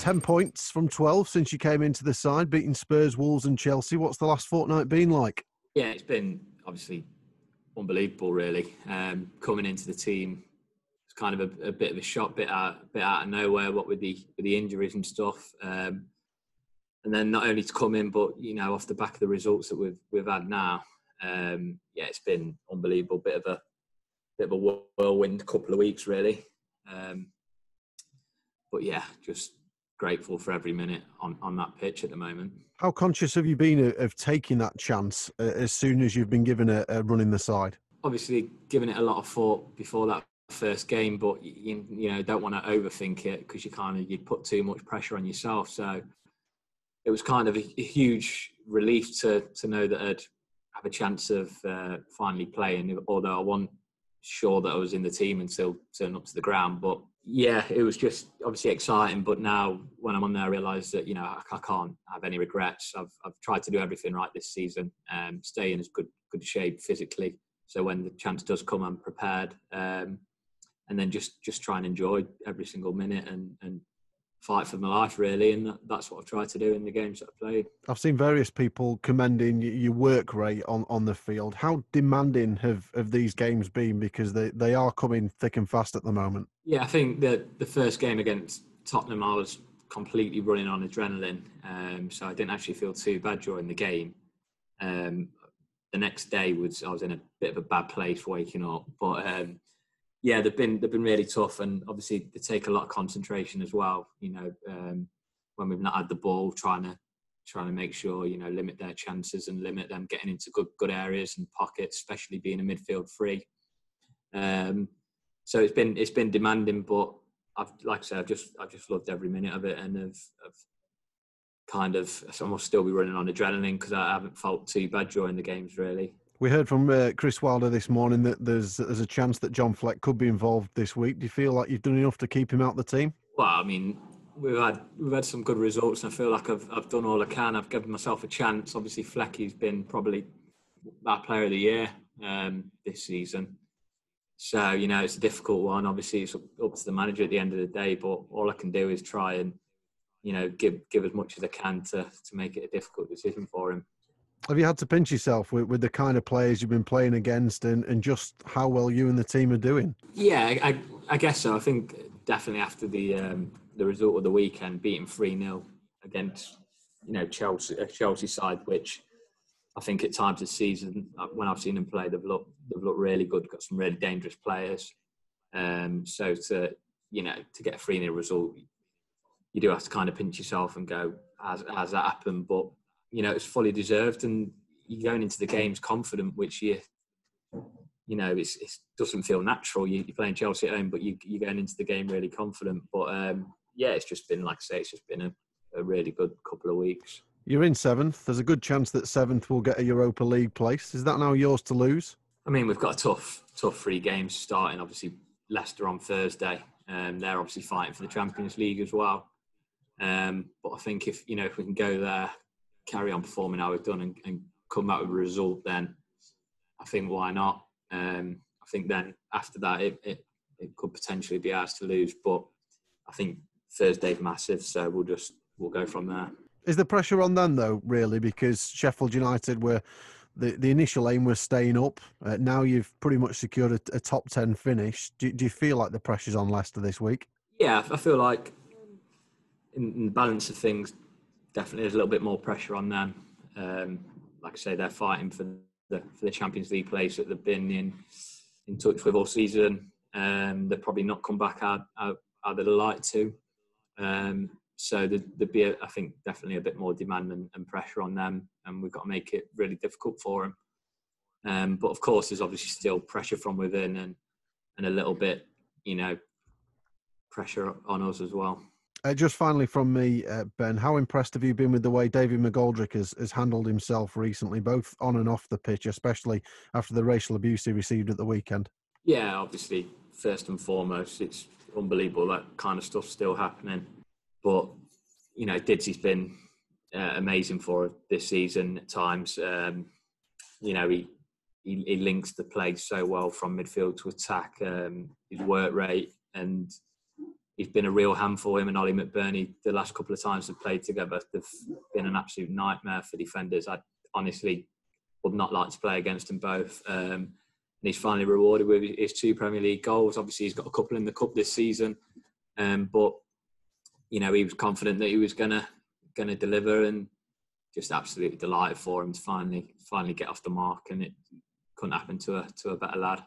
10 points from 12 since you came into the side, beating Spurs, Wolves and Chelsea. What's the last fortnight been like? Yeah, it's been obviously unbelievable, really. Coming into the team, it's kind of a bit of a shock, bit out of nowhere, what with the injuries and stuff. And then not only to come in, but off the back of the results that we've had now, it's been unbelievable. Bit of a whirlwind couple of weeks, really. But yeah, just grateful for every minute on that pitch at the moment. How conscious have you been of taking that chance as soon as you've been given a run in the side? Obviously, giving it a lot of thought before that first game, but you don't want to overthink it because you'd put too much pressure on yourself. So it was kind of a huge relief to know that I'd have a chance of finally playing, although I wasn't sure that I was in the team until turning up to the ground. But yeah, it was just obviously exciting. But now when I'm on there, I realise that I can't have any regrets. I've tried to do everything right this season, stay in as good shape physically, so when the chance does come, I'm prepared. And then just try and enjoy every single minute and fight for my life, really. And that's what I've tried to do in the games that I've played. I've seen various people commending your work rate on the field. How demanding have these games been? Because they are coming thick and fast at the moment. Yeah, I think that the first game against Tottenham, I was completely running on adrenaline. So I didn't actually feel too bad during the game. The next day I was in a bit of a bad place waking up. But yeah, they've been really tough, and obviously they take a lot of concentration as well. When we've not had the ball, trying to make sure limit their chances and limit them getting into good areas and pockets, especially being a midfield three. So it's been demanding, but I've just loved every minute of it, and I must still be running on adrenaline because I haven't felt too bad during the games, really. We heard from Chris Wilder this morning that there's a chance that John Fleck could be involved this week. Do you feel like you've done enough to keep him out of the team? Well, I mean, we've had some good results, and I feel like I've done all I can. I've given myself a chance. Obviously, Flecky's been probably our player of the year this season. So, it's a difficult one. Obviously, it's up to the manager at the end of the day, but all I can do is try and, give as much as I can to make it a difficult decision for him. Have you had to pinch yourself with the kind of players you've been playing against and just how well you and the team are doing? Yeah, I guess so. I think definitely after the result of the weekend, beating 3-0 against, Chelsea side, which I think at times this season, when I've seen them play, they've looked really good. Got some really dangerous players. So to get a 3-0 result, you do have to kind of pinch yourself and go, has that happened? But it's fully deserved, and you're going into the games confident, which it doesn't feel natural. You're playing Chelsea at home, but you're going into the game really confident. But it's just been, like I say, it's just been a really good couple of weeks. You're in 7th. There's a good chance that 7th will get a Europa League place. Is that now yours to lose? I mean, we've got a tough 3 games starting. Obviously, Leicester on Thursday. They're obviously fighting for the Champions League as well. But I think if we can go there, carry on performing how we've done and come out with a result, then I think why not? I think then after that it could potentially be ours to lose, but I think Thursday's massive, so we'll go from there. Is the pressure on them though, really? Because Sheffield United were the initial aim was staying up. Now you've pretty much secured a top 10 finish. Do you feel like the pressure's on Leicester this week? Yeah, I feel like in the balance of things, definitely there's a little bit more pressure on them. Like I say, they're fighting for the Champions League place that they've been in touch with all season. They've probably not come back how they'd like to. So there'd be, I think, definitely a bit more demand and pressure on them, and we've got to make it really difficult for them. But of course, there's obviously still pressure from within and a little bit, pressure on us as well. Just finally from me, Ben, how impressed have you been with the way David McGoldrick has handled himself recently, both on and off the pitch, especially after the racial abuse he received at the weekend? Yeah, obviously, first and foremost, it's unbelievable that kind of stuff's still happening. But, Didsy's been amazing for us this season at times. He links the play so well from midfield to attack, his work rate, and he's been a real handful. Him and Ollie McBurney, the last couple of times they've played together, they've been an absolute nightmare for defenders. I honestly would not like to play against them both. And he's finally rewarded with his 2 Premier League goals. Obviously, he's got a couple in the cup this season, but he was confident that he was gonna deliver, and just absolutely delighted for him to finally get off the mark. And it couldn't happen to a better lad.